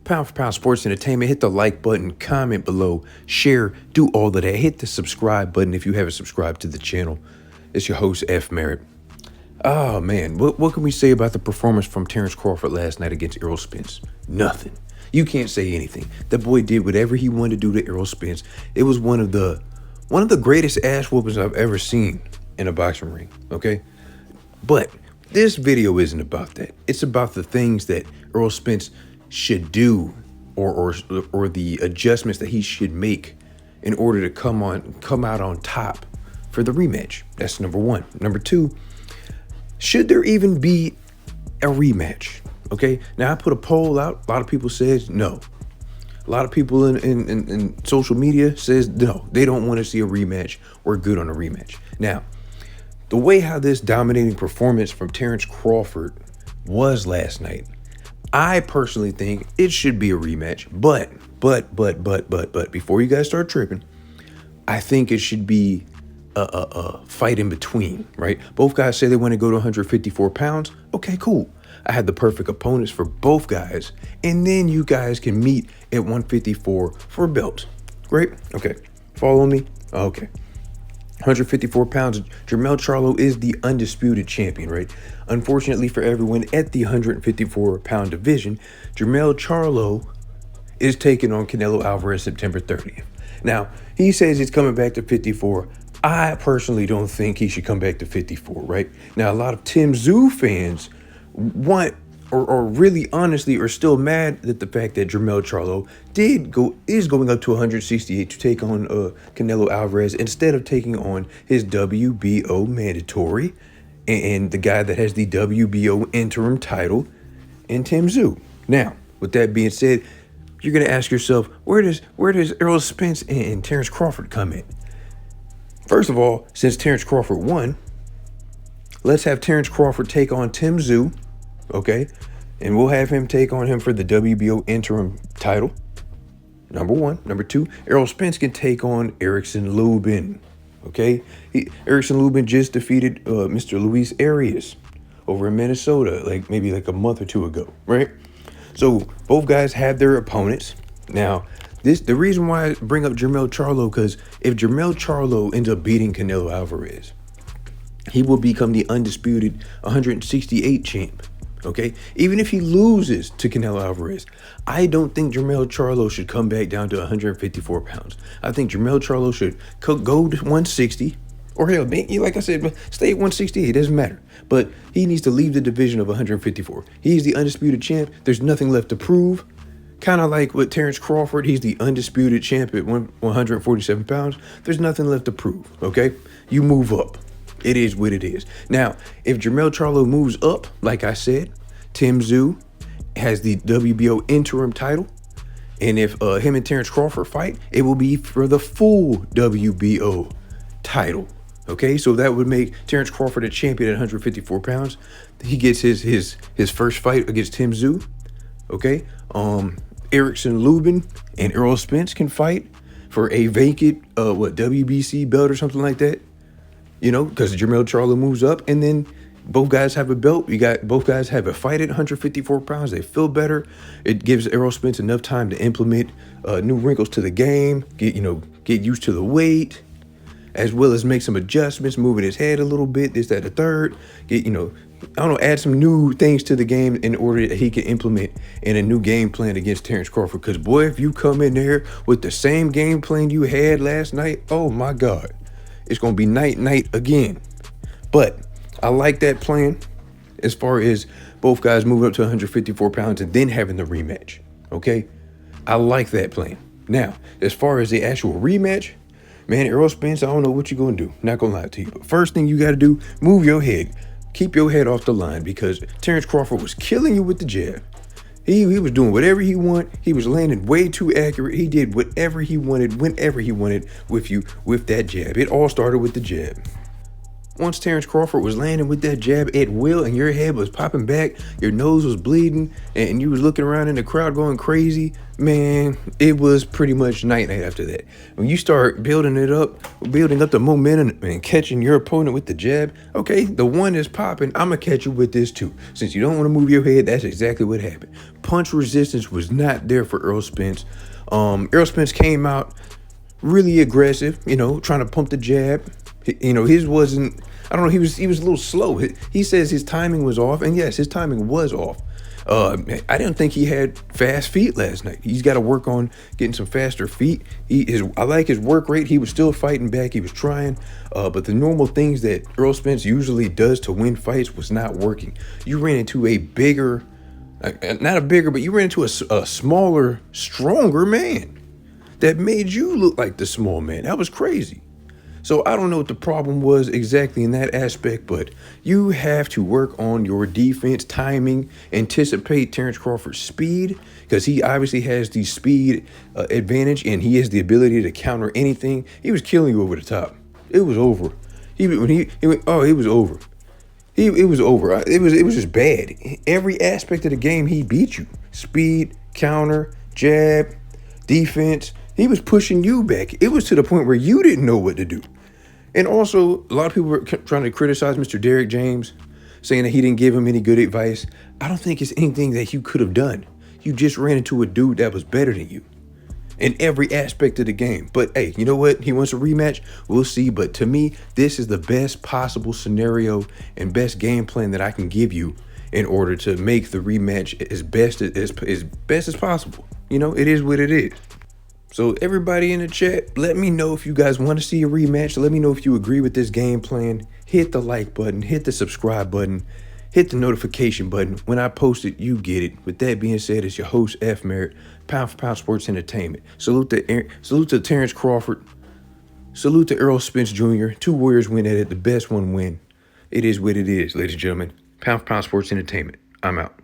Pound for Pound Sports Entertainment. Hit the like button, comment below, share, do all of that. Hit the subscribe button if you haven't subscribed to the channel. It's your host, F. Merritt. Oh, man. What can we say about the performance from Terence Crawford last night against Errol Spence? Nothing. You can't say anything. The boy did whatever he wanted to do to Errol Spence. It was one of the greatest ass whoopings I've ever seen in a boxing ring, okay? But this video isn't about that. It's about the things that Errol Spence should do or the adjustments that he should make in order to come out on top for the rematch. That's number one. Number two, should there even be a rematch? Okay, now I put a poll out. A lot of people says no. A lot of people in social media says no. They don't want to see a rematch. We're good on a rematch. Now, the way how this dominating performance from Terence Crawford was last night, I personally think it should be a rematch. But, before you guys start tripping, I think it should be a fight in between, right? Both guys say they want to go to 154 pounds. Okay, cool. I had the perfect opponents for both guys. And then you guys can meet at 154 for a belt. Great. Okay. Follow me? Okay. 154 pounds. Jermell Charlo is the undisputed champion, right? Unfortunately for everyone at the 154 pound division, Jermell Charlo is taking on Canelo Alvarez September 30th. Now, he says he's coming back to 54. I personally don't think he should come back to 54, right? Now, a lot of Tim Tszyu fans want or really honestly are still mad at the fact that Jermell Charlo is going up to 168 to take on Canelo Alvarez instead of taking on his WBO mandatory and the guy that has the WBO interim title in Tim Tszyu. Now, with that being said, you're going to ask yourself, where does Errol Spence and Terence Crawford come in? First of all, since Terence Crawford won, let's have Terence Crawford take on Tim Tszyu, okay? And we'll have him take on him for the WBO interim title, number one. Number two, Errol Spence can take on Erickson Lubin, okay? Erickson Lubin just defeated Mr. Luis Arias over in Minnesota, maybe a month or two ago, right? So both guys have their opponents. Now, the reason why I bring up Jermell Charlo, because if Jermell Charlo ends up beating Canelo Alvarez, he will become the undisputed 168 champ, okay? Even if he loses to Canelo Alvarez, I don't think Jermell Charlo should come back down to 154 pounds. I think Jermell Charlo should go to 160, or hell, like I said, stay at 168, it doesn't matter. But he needs to leave the division of 154. He's the undisputed champ. There's nothing left to prove. Kind of like with Terence Crawford, he's the undisputed champ at 147 pounds. There's nothing left to prove, okay? You move up. It is what it is. Now, if Jermell Charlo moves up, like I said, Tim Tszyu has the WBO interim title. And if him and Terence Crawford fight, it will be for the full WBO title. Okay, so that would make Terence Crawford a champion at 154 pounds. He gets his first fight against Tim Tszyu. Okay, Erickson Lubin and Errol Spence can fight for a vacant WBC belt or something like that. You know, because Jermell Charlo moves up, and then both guys have a belt. Both guys have a fight at 154 pounds. They feel better. It gives Errol Spence enough time to implement new wrinkles to the game, get used to the weight, as well as make some adjustments, moving his head a little bit, this, that, the third. Add some new things to the game in order that he can implement in a new game plan against Terence Crawford. Because, boy, if you come in there with the same game plan you had last night, oh, my God, it's going to be night again. But I like that plan as far as both guys moving up to 154 pounds and then having the rematch, okay? I like that plan. Now, as far as the actual rematch, man, Errol Spence, I don't know what you're going to do. Not going to lie to you. But first thing you got to do, move your head. Keep your head off the line, because Terence Crawford was killing you with the jab. He was doing whatever he wanted. He was landing way too accurate. He did whatever he wanted, whenever he wanted with you with that jab. It all started with the jab. Once Terence Crawford was landing with that jab at will and your head was popping back, your nose was bleeding, and you was looking around in the crowd going crazy, man, it was pretty much night-night after that. When you start building up the momentum and catching your opponent with the jab, okay, the one is popping, I'm going to catch you with this too. Since you don't want to move your head, that's exactly what happened. Punch resistance was not there for Errol Spence. Errol Spence came out really aggressive, trying to pump the jab. His wasn't, I don't know, he was a little slow. He says his timing was off, and yes, his timing was off. I didn't think he had fast feet last night. He's got to work on getting some faster feet. I like his work rate. He was still fighting back. He was trying, but the normal things that Errol Spence usually does to win fights was not working. You ran into a bigger, not a bigger, but you ran into a smaller, stronger man that made you look like the small man. That was crazy. So I don't know what the problem was exactly in that aspect, but you have to work on your defense, timing, anticipate Terence Crawford's speed, because he obviously has the speed advantage and he has the ability to counter anything. He was killing you over the top. It was over. He went, oh, it was over. It was over. It was just bad. Every aspect of the game, he beat you. Speed, counter, jab, defense. He was pushing you back. It was to the point where you didn't know what to do. And also, a lot of people were trying to criticize Mr. Derrick James, saying that he didn't give him any good advice. I don't think it's anything that you could have done. You just ran into a dude that was better than you in every aspect of the game. But hey, you know what? He wants a rematch. We'll see. But to me, this is the best possible scenario and best game plan that I can give you in order to make the rematch as best as possible. It is what it is. So everybody in the chat, let me know if you guys want to see a rematch. Let me know if you agree with this game plan. Hit the like button, hit the subscribe button, hit the notification button. When I post it, you get it. With that being said, it's your host, F. Merritt, Pound for Pound Sports Entertainment. Salute to Terence Crawford. Salute to Errol Spence Jr. Two warriors win at it. The best one win. It is what it is, ladies and gentlemen. Pound for Pound Sports Entertainment. I'm out.